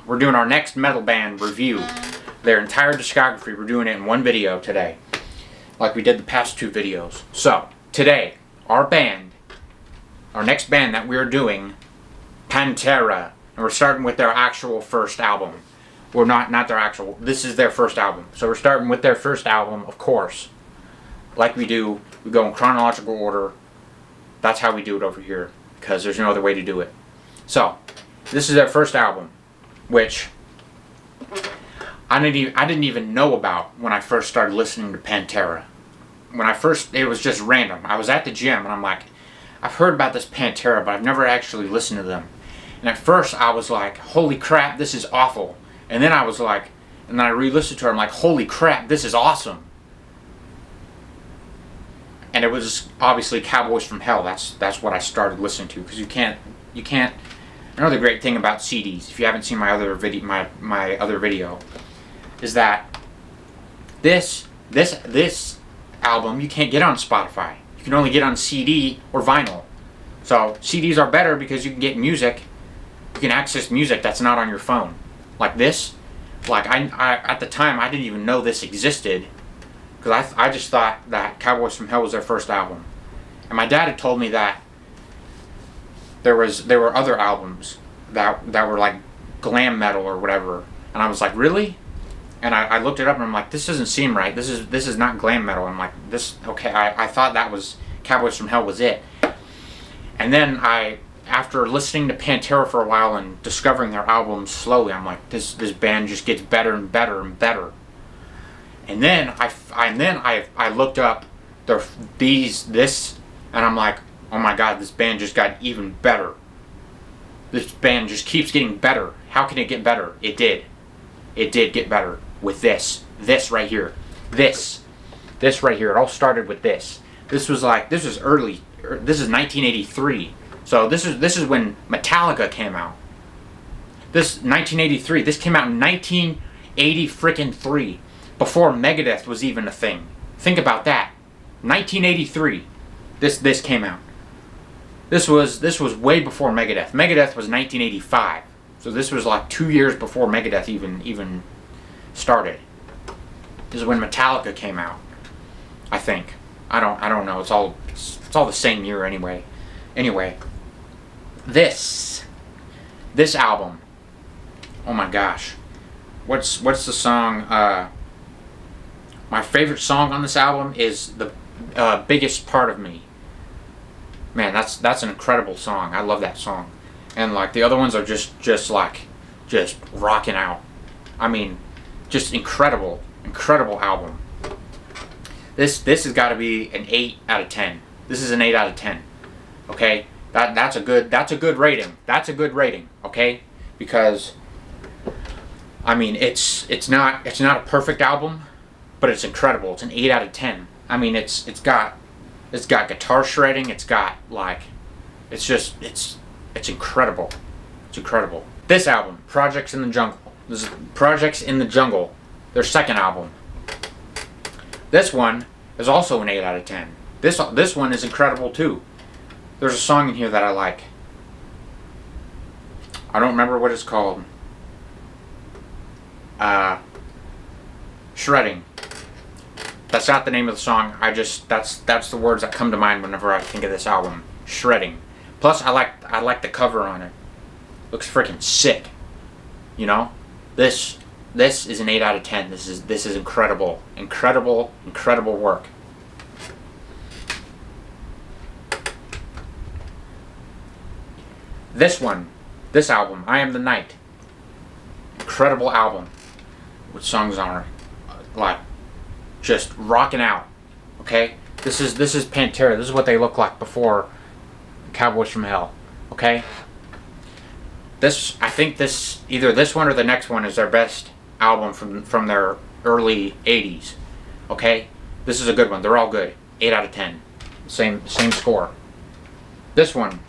we're doing our next metal band review. Their entire discography, we're doing it in one video today, like we did the past 2 videos. So, today, our next band that we're doing, Pantera, and we're starting with their actual first album. Well, not their actual, this is their first album. So we're starting with their first album, of course. Like we do, we go in chronological order. That's how we do it over here, because there's no other way to do it. So, this is their first album, which I didn't even know about when I first started listening to Pantera. It was just random. I was at the gym and I'm like, I've heard about this Pantera, but I've never actually listened to them. And at first I was like, holy crap, this is awful. And then I was like, and then I re-listened to it, I'm like, holy crap, this is awesome. And it was obviously Cowboys from Hell. That's what I started listening to, because you can't. Another great thing about CDs, if you haven't seen my other video, is that this album you can't get on Spotify. You can only get on CD or vinyl. So CDs are better because you can get music. You can access music that's not on your phone. Like this. Like I at the time I didn't even know this existed, because I just thought that Cowboys from Hell was their first album. And my dad had told me that there were other albums that were like glam metal or whatever. And I was like, really? And I looked it up and I'm like, this doesn't seem right. This is not glam metal. I'm like, okay, I thought that was Cowboys from Hell was it. And then after listening to Pantera for a while and discovering their albums slowly, I'm like, this band just gets better and better and better. And then I looked up this, and I'm like, oh my god, this band just got even better. This band just keeps getting better. How can it get better? It did. It did get better with this right here. This right here. It all started with this. This was early. This is 1983. So this is when Metallica came out. This 1983. This came out in 1983, before Megadeth was even a thing. Think about that. 1983. This came out. This was way before Megadeth. Megadeth was 1985. So this was like 2 years before Megadeth even started. This is when Metallica came out, I think. I don't know. It's all the same year anyway. Anyway, this album. Oh my gosh. What's the song? My favorite song on this album is the Biggest Part of Me. Man, that's an incredible song. I love that song. And like the other ones are just rocking out. I mean, just incredible album. This has got to be an 8 out of 10. This is an 8 out of 10. Okay? That's a good rating. That's a good rating, okay? Because I mean, it's not a perfect album, but it's incredible. It's an 8 out of 10. I mean, it's got guitar shredding. It's got like, it's incredible. It's incredible. This album, Projects in the Jungle. This is Projects in the Jungle, their second album. This one is also an 8 out of 10. This one is incredible too. There's a song in here that I like. I don't remember what it's called. Shredding. That's not the name of the song. That's the words that come to mind whenever I think of this album. Shredding. Plus, I like the cover on it. Looks freaking sick. You know, this is an 8 out of 10. This is incredible, incredible work. This album, I Am the Night. Incredible album. What songs are like just rocking out. Okay, this is Pantera. This is what they look like before Cowboys from Hell. Okay. I think either this one or the next one is their best album from their early 80s. Okay? This is a good one. They're all good. 8 out of 10. Same score. This one.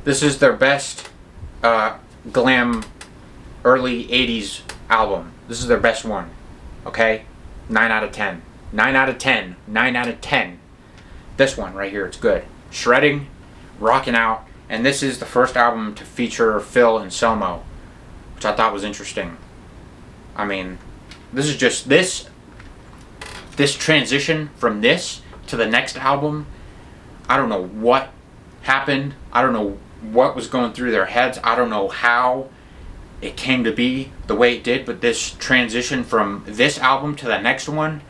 This is their best glam early 80s album. This is their best one. Okay? 9 out of 10. 9 out of 10. 9 out of 10. This one right here, it's good. Shredding, rocking out, and this is the first album to feature Phil Anselmo, which I thought was interesting. I mean, this is just this transition from this to the next album. I don't know what happened. I don't know what was going through their heads. I don't know how it came to be the way it did, but this transition from this album to the next one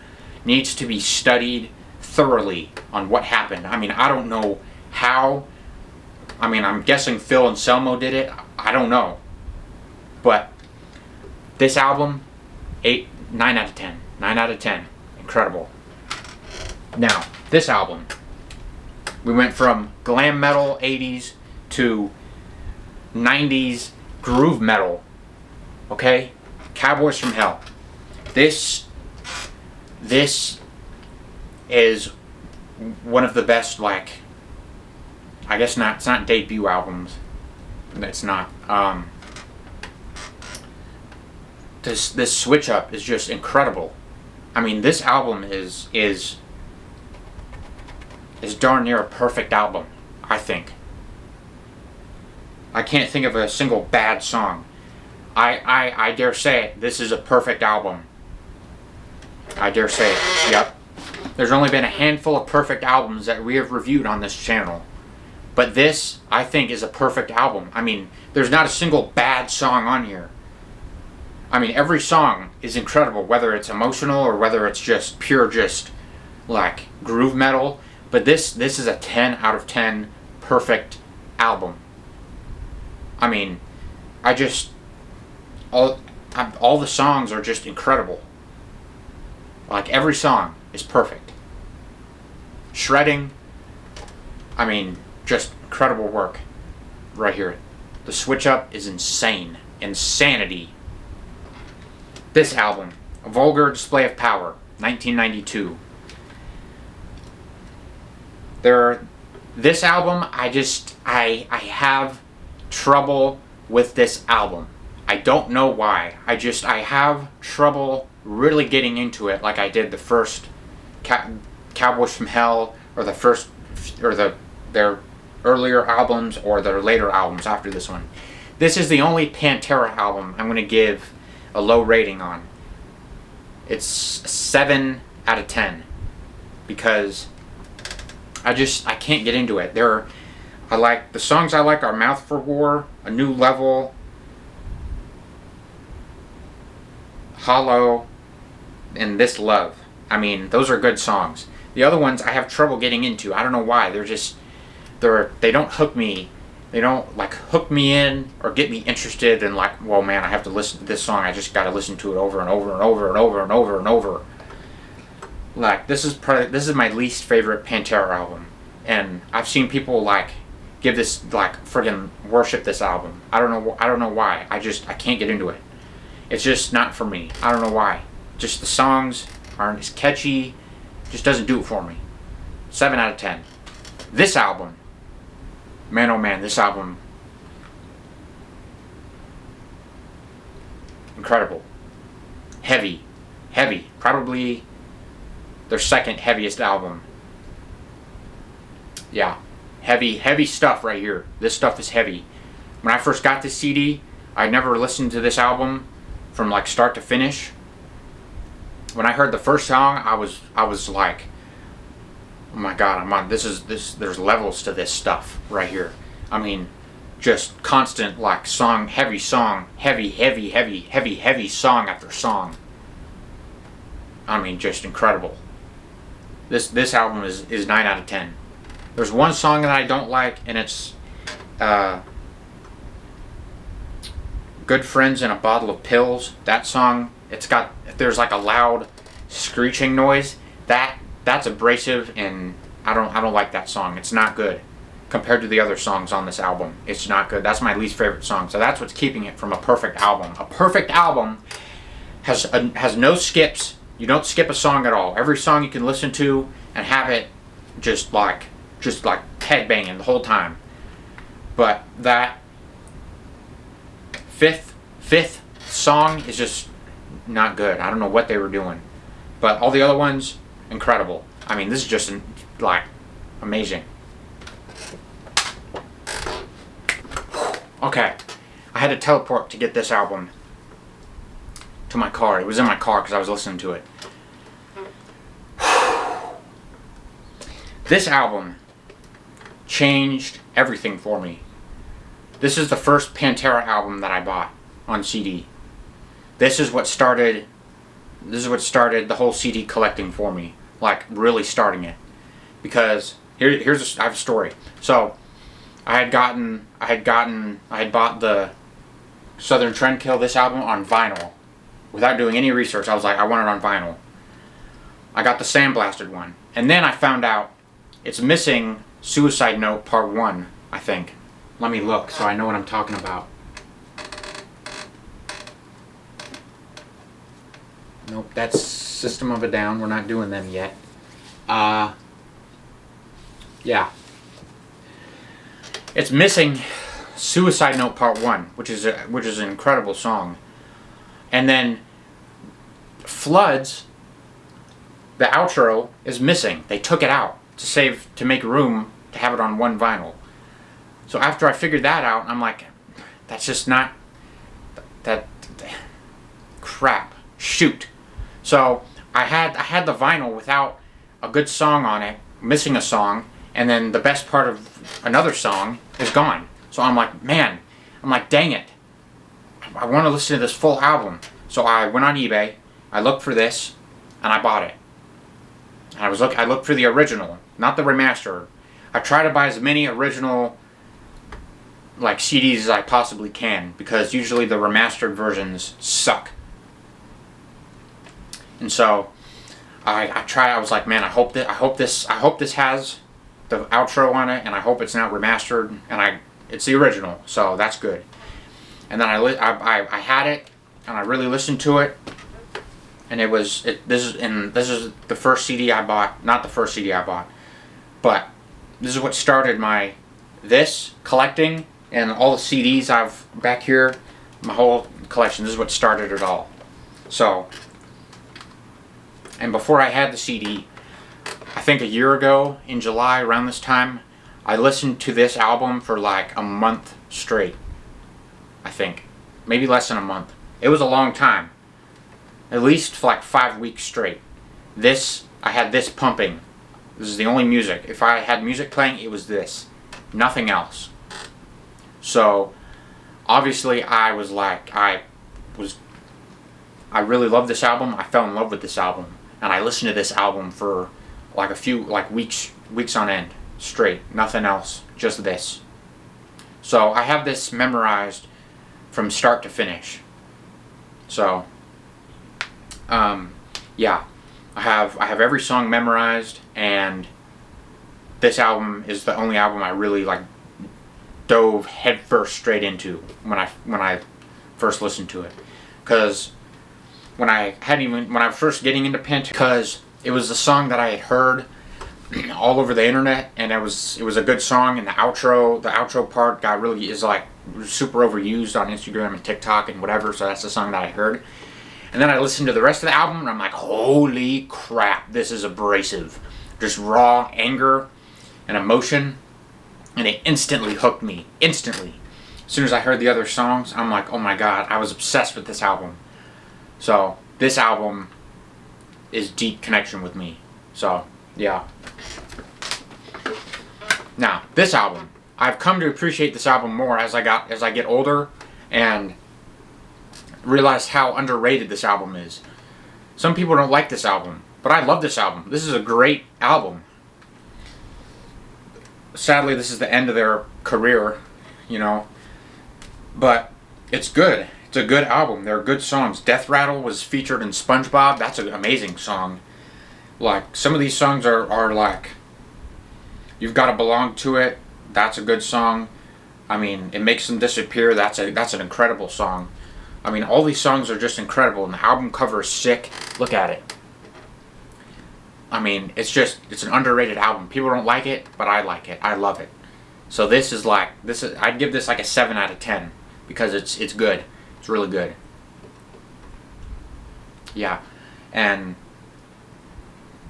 needs to be studied thoroughly on what happened. I mean, I don't know how. I mean, I'm guessing Phil Anselmo did it. I don't know. But this album, 9 out of 10. 9 out of 10. Incredible. Now, this album, we went from glam metal 80s to 90s groove metal. Okay? Cowboys from Hell. This is one of the best, like, I guess not, it's not debut albums. It's not. This switch up is just incredible. I mean, this album is darn near a perfect album, I think. I can't think of a single bad song. I dare say it, this is a perfect album. I dare say it, yep. There's only been a handful of perfect albums that we have reviewed on this channel. But this, I think, is a perfect album. I mean, there's not a single bad song on here. I mean, every song is incredible, whether it's emotional or whether it's just pure, just like groove metal. But this is a 10 out of 10 perfect album. I mean, all the songs are just incredible. Like, every song is perfect. Shredding, I mean, just incredible work right here. The switch up is insane. Insanity. This album, A Vulgar Display of Power, 1992. This album, I have trouble with this album. I don't know why. I have trouble really getting into it like I did the first Cowboys from Hell, or the first, or their earlier albums, or their later albums after this one. This is the only Pantera album I'm going to give a low rating on. It's 7 out of 10 because I can't get into it. I like the songs I like are Mouth for War, A New Level, Hollow, and This Love. I mean, those are good songs. The other ones I have trouble getting into. I don't know why. They don't hook me. They don't like hook me in or get me interested in, like, well, man, I have to listen to this song. I just got to listen to it over and over and over and over and over and over. Like, this is my least favorite Pantera album, and I've seen people like give this, like, friggin' worship this album. I don't know why. I can't get into it. It's just not for me. I don't know why. Just the songs aren't as catchy. Just doesn't do it for me. 7 out of 10. This album, man, oh man, this album, incredible. Heavy. Probably their second heaviest album. Yeah, heavy stuff right here. This stuff is heavy. When I first got this CD, I never listened to this album from like start to finish. When I heard the first song, I was like, oh my God, there's levels to this stuff right here. I mean, just constant, like, heavy song after song. I mean, just incredible. This album is 9 out of 10. There's one song that I don't like, and it's Good Friends and a Bottle of Pills. That song, there's like a loud screeching noise. That's abrasive, and I don't like that song. It's not good compared to the other songs on this album. It's not good. That's my least favorite song. So that's what's keeping it from a perfect album. A perfect album has no skips. You don't skip a song at all. Every song you can listen to and have it just like headbanging the whole time. But that fifth song is just not good. I don't know what they were doing. But all the other ones, incredible. I mean, this is just like amazing. Okay, I had to teleport to get this album to my car. It was in my car because I was listening to it. This album changed everything for me. This is the first Pantera album that I bought on CD. This is what started the whole CD collecting for me. Like, really starting it. Because I have a story. So I had bought the Southern Trendkill, this album, on vinyl. Without doing any research, I was like, I want it on vinyl. I got the sandblasted one. And then I found out it's missing Suicide Note Part 1, I think. Let me look so I know what I'm talking about. Nope, that's System of a Down. We're not doing them yet. Yeah. It's missing Suicide Note Part 1, which is an incredible song. And then Floods, the outro, is missing. They took it out to make room to have it on one vinyl. So after I figured that out, I'm like, that's just not that crap. Shoot. So I had the vinyl without a good song on it, missing a song, and then the best part of another song is gone. So I'm like, dang it. I want to listen to this full album. So I went on eBay, I looked for this, and I bought it. And I looked for the original, not the remastered. I try to buy as many original like CDs as I possibly can, because usually the remastered versions suck. And so I was like, man, I hope this has the outro on it, and I hope it's not remastered, and it's the original, so that's good. And then I had it, and I really listened to it, and this is the first CD I bought, not the first CD I bought, but this is what started this collecting, and all the CDs I've back here, my whole collection. This is what started it all. So, and before I had the CD, I think a year ago in July, around this time, I listened to this album for like a month straight. I think. Maybe less than a month. It was a long time. At least for like 5 weeks straight. I had this pumping. This is the only music. If I had music playing, it was this. Nothing else. So, obviously I was like, I really loved this album. I fell in love with this album. And I listened to this album for like weeks on end. Straight. Nothing else. Just this. So, I have this memorized from start to finish. So, yeah, I have every song memorized, and this album is the only album I really like dove headfirst straight into when I first listened to it, because when I was first getting into Pantera, because it was the song that I had heard all over the internet, and it was a good song, and the outro part is like super overused on Instagram and TikTok and whatever, so that's the song that I heard. And then I listened to the rest of the album, and I'm like, holy crap, this is abrasive. Just raw anger and emotion, and it instantly hooked me. Instantly. As soon as I heard the other songs, I'm like, oh my god, I was obsessed with this album. So, this album is deep connection with me. So, yeah. Now, this album. I've come to appreciate this album more as I get older, and realized how underrated this album is. Some people don't like this album, but I love this album. This is a great album. Sadly, this is the end of their career, but it's good. It's a good album. There are good songs. Death Rattle was featured in SpongeBob. That's an amazing song. Like, some of these songs are like, You've Gotta Belong to It. That's a good song. I mean, It Makes Them Disappear. That's an incredible song. I mean, all these songs are just incredible, and the album cover is sick. Look at it. I mean, it's an underrated album. People don't like it, but I like it. I love it. So I'd give this like a 7 out of 10, because it's good. It's really good. Yeah. And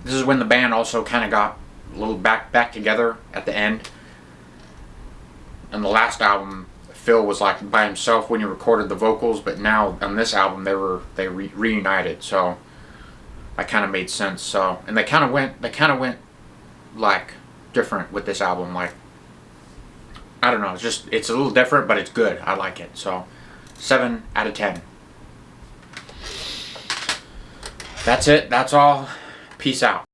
this is when the band also kind of got a little back together at the end. And the last album Phil was like by himself when he recorded the vocals, but now on this album they reunited. So that kind of made sense. So, and they kind of went like different with this album. Like, I don't know, it's a little different, but it's good. I like it. So 7 out of 10. That's it. That's all. Peace out.